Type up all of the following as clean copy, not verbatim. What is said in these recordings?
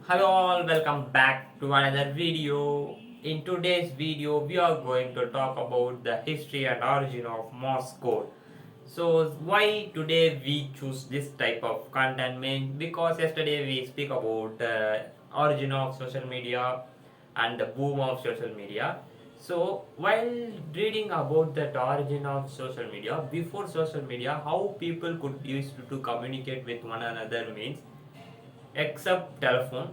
Hello all, welcome back to another video. In today's video, we are going to talk about the history and origin of Morse code. So why today we choose this type of content means because yesterday we speak about origin of social media and the boom of social media. So while reading about that origin of social media, before social media, how people could use to communicate with one another means except telephone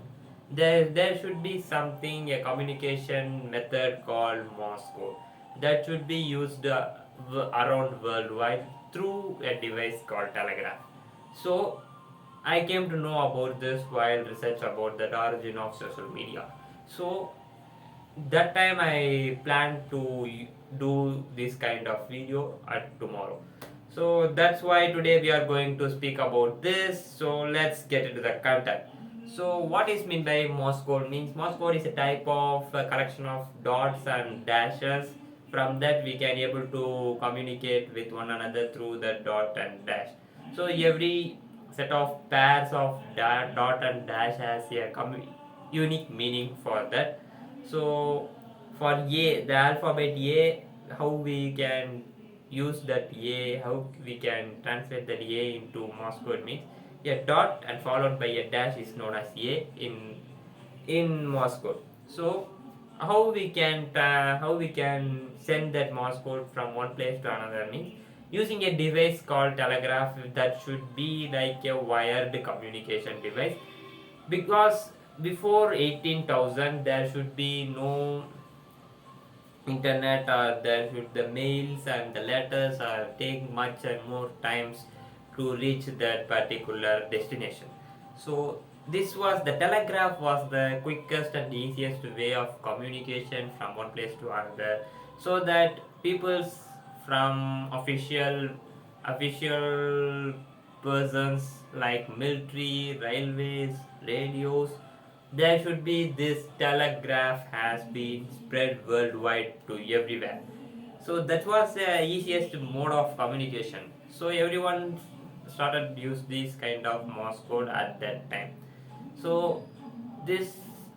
there should be something a communication method called Morse code that should be used around worldwide through a device called telegraph. So I came to know about this while research about the origin of social media. So that time I plan to do this kind of video at tomorrow. So that's why today we are going to speak about this. So let's get into the content. So what is meant by Morse code means Morse code is a type of collection of dots and dashes. From that we can able to communicate with one another through the dot and dash. So every set of pairs of dot and dash has a unique meaning for that. So for A, the alphabet A, how we can use that A, how we can translate that A into Morse code means a dot and followed by a dash is known as A in Morse code. So how we can send that Morse code from one place to another means using a device called telegraph that should be like a wired communication device because before 18,000 there should be no internet or there should the mails and the letters are take much and more times to reach that particular destination. So this was the telegraph was the quickest and easiest way of communication from one place to another so that people from official persons like military, railways, radios, there should be this telegraph has been spread worldwide to everywhere. So that was the easiest mode of communication. So everyone started use this kind of Morse code at that time. So this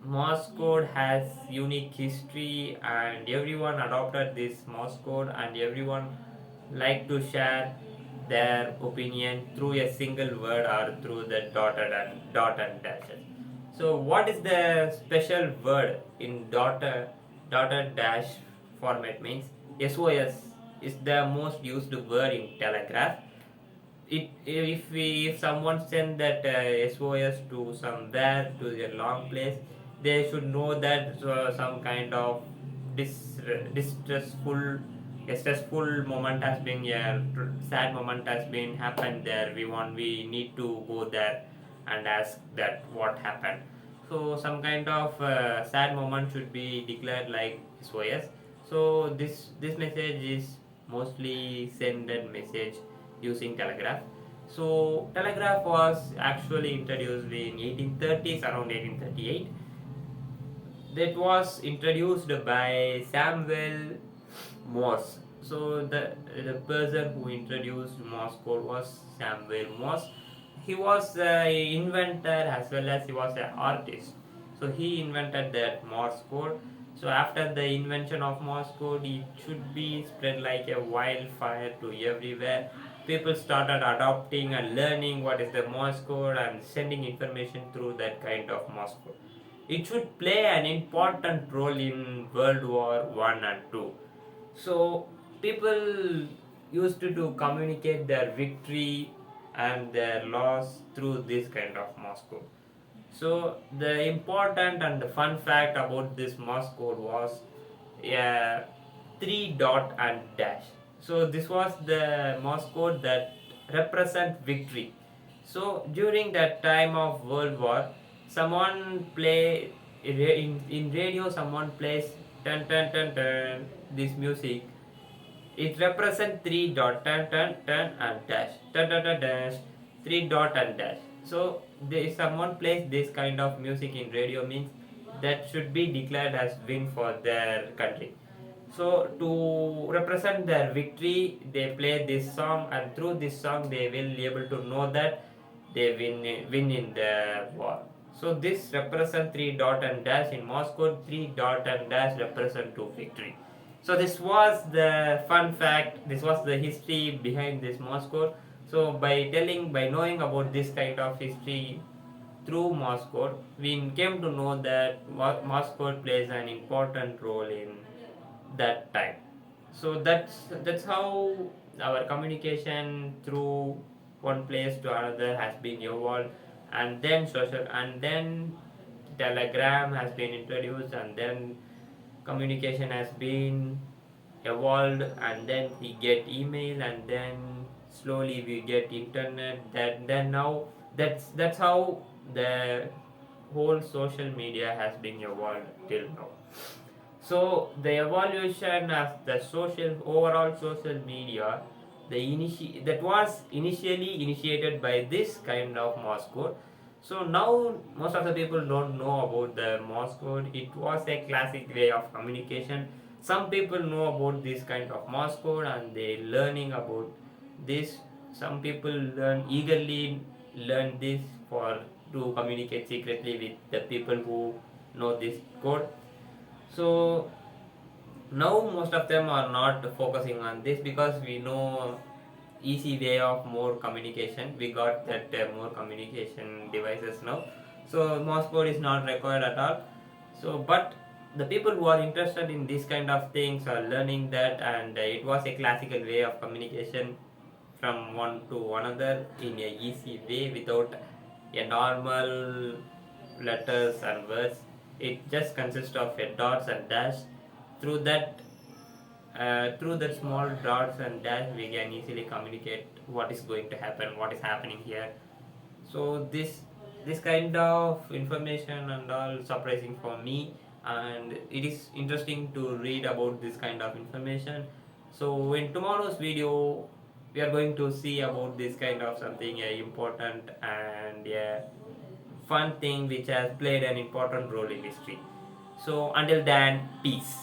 Morse code has unique history and everyone adopted this Morse code and everyone like to share their opinion through a single word or through the dot and dashes. So what is the special word in dotted dash format means SOS is the most used word in telegraph. If someone send that SOS to somewhere to a long place, they should know that some kind of distressful a stressful moment has been sad moment has been happened there. We need to go there and ask that what happened. So some kind of sad moment should be declared like SOS. So this message is mostly send that message using telegraph. So telegraph was actually introduced in 1830s, around 1838. That was introduced by Samuel Morse. So the person who introduced Morse code was Samuel Morse. He was an inventor as well as he was an artist. So he invented that Morse code. So after the invention of Morse code, it should be spread like a wildfire to everywhere. People started adopting and learning what is the Morse code and sending information through that kind of Morse code. It should play an important role in World War One and Two. So people used to communicate their victory and their loss through this kind of Morse code. So the important and the fun fact about this Morse code was a three dot and dash. So this was the Morse code that represent victory. So during that time of World War, someone play in radio. Someone plays ten ten ten ten this music. It represents three dot ten ten ten and dash ten ten ten dash three dot and dash. So if someone plays this kind of music in radio means that should be declared as win for their country. So to represent their victory, they play this song, and through this song, they will be able to know that they win in the war. So this represent 3 dot and dash in Morse code, 3 dot and dash represent to victory. So this was the fun fact, this was the history behind this Morse code. So by knowing about this kind of history through Morse code, we came to know that Morse code plays an important role in that time. So that's how our communication through one place to another has been evolved, and then social, and then telegram has been introduced, and then communication has been evolved, and then we get email, and then slowly we get internet. That then now that's how the whole social media has been evolved till now. So the evolution of the social overall social media, that was initially initiated by this kind of Morse code. So now most of the people don't know about the Morse code. It was a classic way of communication. Some people know about this kind of Morse code and they learning about this. Some people eagerly learn this for to communicate secretly with the people who know this code. So now most of them are not focusing on this because we know easy way of more communication. We got that more communication devices now. So Morse code is not required at all. So but the people who are interested in this kind of things are learning that, and it was a classical way of communication from one to another in a easy way without a normal letters and words. It just consists of a dots and dash. Through that, through the small dots and dash, we can easily communicate what is going to happen, what is happening here. So this kind of information and all surprising for me, and it is interesting to read about this kind of information. So in tomorrow's video, we are going to see about this kind of something important and fun thing which has played an important role in history. So until then, peace.